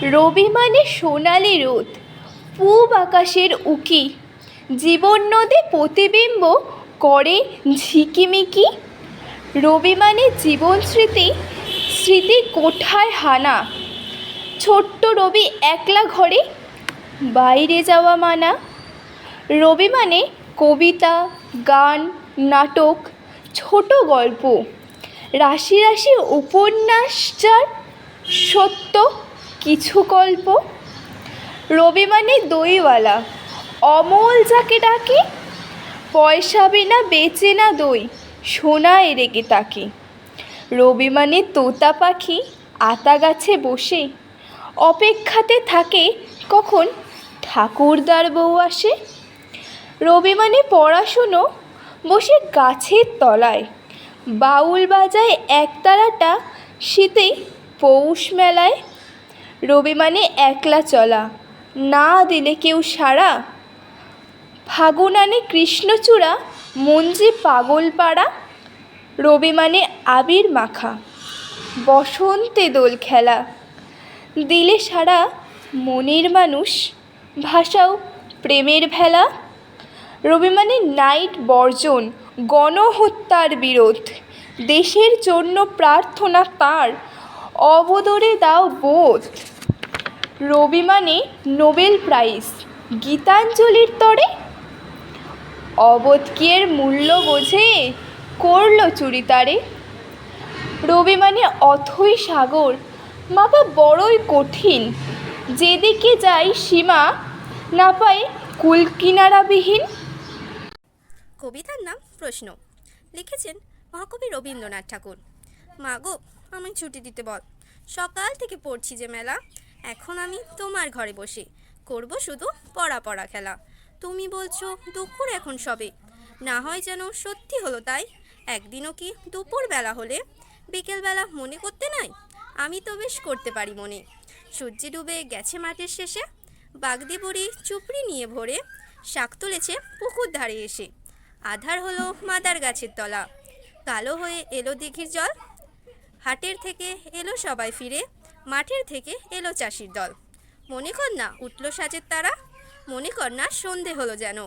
রবি মানে সোনালি রোদ, পূব আকাশের উকি, জীবন নদে প্রতিবিম্ব করে ঝিকিমিকি। রবি মানে জীবন স্মৃতি, স্মৃতি কোঠায় হানা, ছোট্ট রবি একলা ঘরে, বাইরে যাওয়া মানা। রবি মানে কবিতা, গান, নাটক, ছোট গল্প, রাশি রাশি উপন্যাস, যার সত্য কিছু গল্প। রবি মানে দইওয়ালা, অমল যাকে ডাকে, পয়সা বিনা বেচে না দই, সোনায় রেগে তাকে। রবি মানে তোতা পাখি, আতা গাছে বসে অপেক্ষাতে থাকে কখন ঠাকুরদার বউ আসে। রবি মানে পড়াশুনো, বসে গাছের তলায় বাউল বাজায় একতারাটা শীতে পৌষ মেলায়। রবি মানে একলা চলা, না দিলে কেউ সাড়া, ফাগুন আনে কৃষ্ণচূড়া, মঞ্জি পাগল পাড়া। রবি মানে আবির মাখা, বসন্তে দোল খেলা, দিলে সারা মনের মানুষ, ভাষাও প্রেমের ভেলা। রবি মানে নাইট বর্জন, গণহত্যার বিরোধ, দেশের জন্য প্রার্থনা তার, অবদরে দাও বোধ। রবি মানে নোবেল প্রাইজ, গীতাঞ্জলির তরে, অবোধ কি এর মূল্য বোঝে, করল চুরি তারে। রবি মানে অথৈ সাগর, মাপা বড়ই কঠিন, যেদিকে যাই সীমা না পাই কুল কিনারাবিহীন। কবিতার নাম প্রশ্ন, লিখেছেন মহাকবি রবীন্দ্রনাথ ঠাকুর। মা গো, আমায় ছুটি দিতে বল, সকাল থেকে পড়ছি যে মেলা, এখন আমি তোমার ঘরে বসে করব শুধু পড়া পড়া খেলা। তুমি বলছো দুপুর এখন সবে, না হয় যেন সত্যি হলো তাই, একদিনও কি দুপুর বেলা হলে বিকেলবেলা মনে করতে নাই, আমি তো বেশ করতে পারি মনে। সূর্য ডুবে গেছে মাঠের শেষে, বাগদি বুড়ি চুপড়ি নিয়ে ভরে শাক তুলেছে পুকুর ধারে এসে। আধার হলো মাদার গাছের তলা, কালো হয়ে এলো দিঘির জল, হাটের থেকে এলো সবাই ফিরে, মাঠের থেকে এলো চাষির দল। মনে কর না উঠল সাজের তারা, মনে কর না সন্ধে হলো যেন,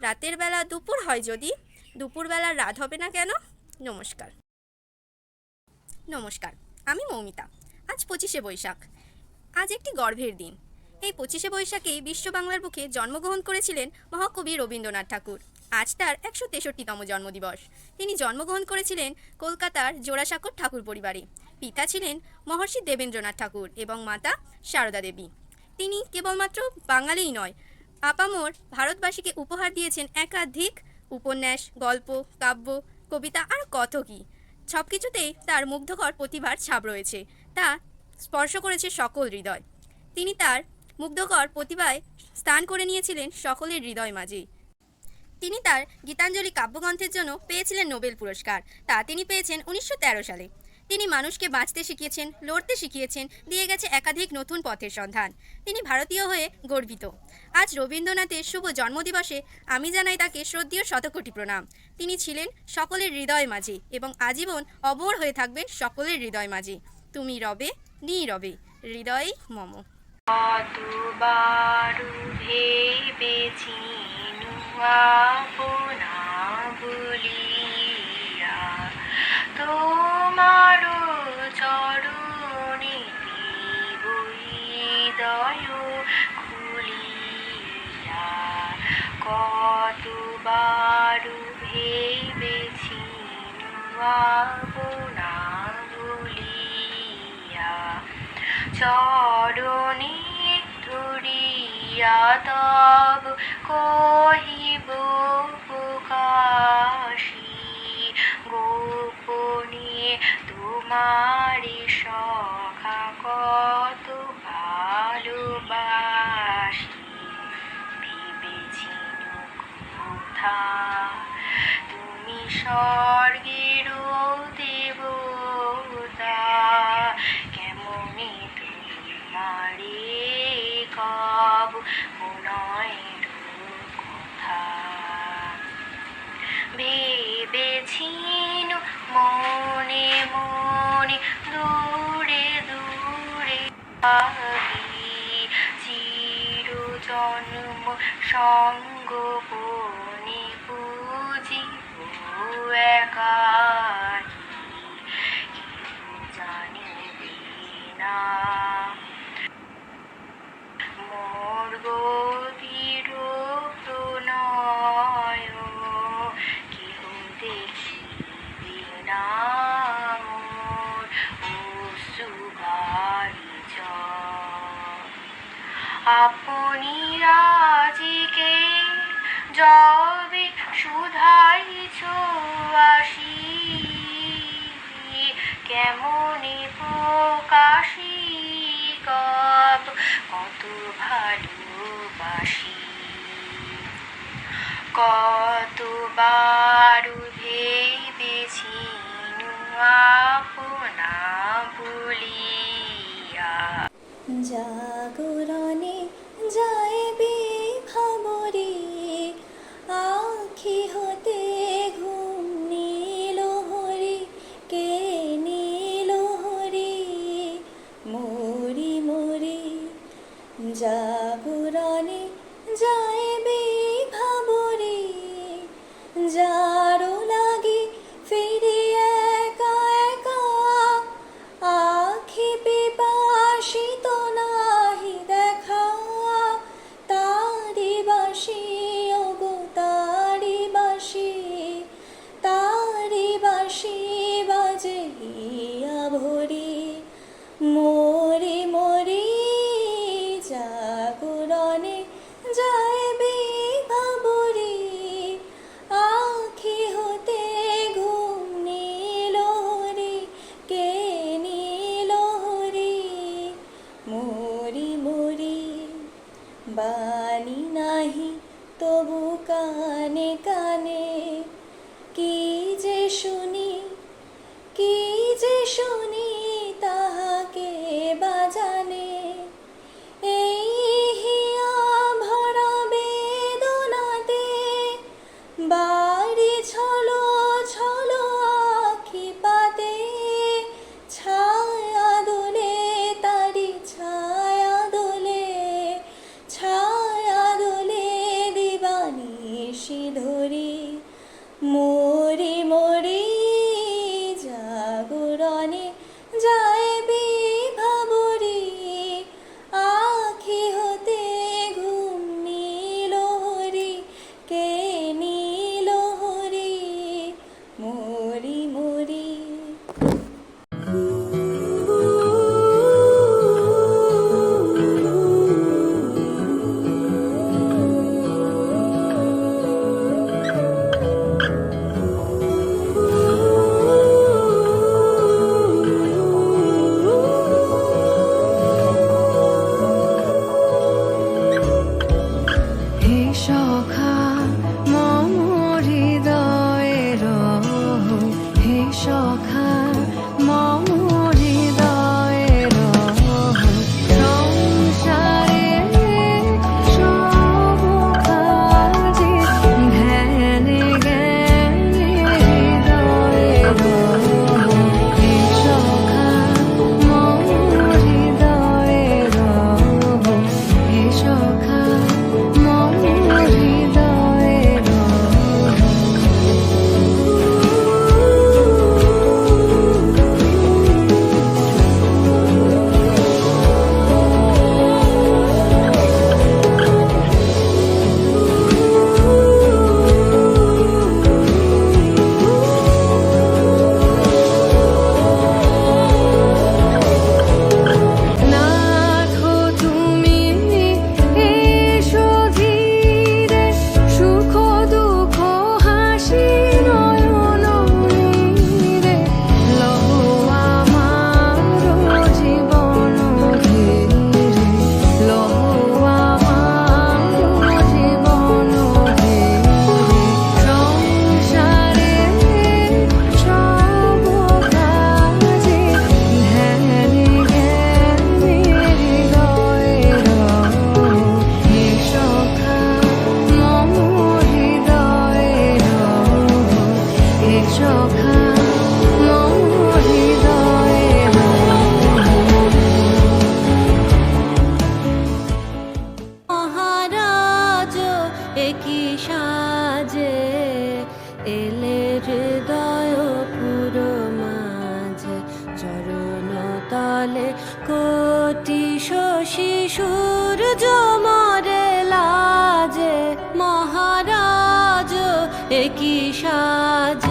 রাতের বেলা দুপুর হয় যদি, দুপুরবেলা রাত হবে না কেন। নমস্কার। নমস্কার, আমি মৌমিতা। আজ 25শে বৈশাখ, আজ একটি গর্ভের দিন। এই 25শে বৈশাখেই বিশ্ব বাংলার বুকে জন্মগ্রহণ করেছিলেন মহাকবি রবীন্দ্রনাথ ঠাকুর। আজ তার 163তম জন্মদিবস। তিনি জন্মগ্রহণ করেছিলেন কলকাতার জোড়াসাঁকোর ঠাকুর পরিবারে। পিতা ছিলেন মহর্ষি দেবেন্দ্রনাথ ঠাকুর এবং মাতা সারদা দেবী। তিনি কেবলমাত্র বাঙালিই নয়, আপামর ভারতবাসীকে উপহার দিয়েছেন একাধিক উপন্যাস, গল্প, কাব্য, কবিতা আর কত কী। সব কিছুতেই তার মুগ্ধকর প্রতিভার ছাপ রয়েছে, তা স্পর্শ করেছে সকল হৃদয়। তিনি তার মুগ্ধকর প্রতিভায় স্থান করে নিয়েছিলেন সকলের হৃদয় মাঝেই। তিনি তার গীতাঞ্জলি কাব্যগ্রন্থের জন্য পেয়েছিলেন নোবেল পুরস্কার, তা তিনি পেয়েছেন 1913 সালে। তিনি মানুষকে বাঁচতে শিখিয়েছেন, লড়তে শিখিয়েছেন, দিয়ে গেছে একাধিক নতুন পথের সন্ধান। তিনি ভারতীয় হয়ে গর্বিত। আজ রবীন্দ্রনাথের শুভ জন্মদিবসে আমি জানাই তাকে শ্রদ্ধেয় শতকোটি প্রণাম। তিনি ছিলেন সকলের হৃদয় মাঝে এবং আজীবন অমর হয়ে থাকবেন সকলের হৃদয় মাঝে। তুমি রবে নীরবে, হৃদয়ে মম। কতবার ভেবেছি আপনা বলিয়া, তোমার চরণে দিব হৃদয় খুলিয়া। কতবার ভেবেছি আপনা বলিয়া, চরণে ধরিয়া তব কহিব প্রকাশী, গোপনে তোমারে সখা কত ভালোবাসি। ভেবেছি কথা তুমি স্বর্গের দেবতা, কেমনে তোমারে কব মনের কথা। ভেবেছি মনে মনে দূরে দূরে জন্ম সঙ্গোপনে বুঝিব একাকী, কেহ জানিবে না মোর গভীর প্রণয়, কেহ দেখিবে না মোর অশ্রুবারি জল। আপনি রাজিকে যবে শুধাইছ আসি, কেমনে প্রকাশি কব কত ভালোবাসি। কতবার ভেবেছি আপনা বলিয়া, জাগরণে যাইবে ভাবরে, আখি হতে ঘুম নীল হরি, কে নীল হরি মরি মরি। জাগরণে যাইবে ভাবরে, যারো লাগি ফিরি একা একা, আখি পিপাসিত নাহি দেখা, তারি বাসি ওগো তারি বাসি, তারি বাসি বাজে হিয়া ভরি মরি মরি। জাগরণে যাইবে ভাবরে, আখি হতে ঘুম নীল হরি, কে নীল হরি মরি মরি। বাণী নাহি তবু কানে কানে, কি যে শুনি কি যে শুনি তাহাকে বাজানে। এই হিয়া ভরা বেদনাতে বাড়ি ছলো ছলো আখি পাতে, ছায়া দোলে তারি ছায়া দোলে, ছায়া জলে কোটি শশী সূর্য মরে লাজে, মহারাজ একই সাজে।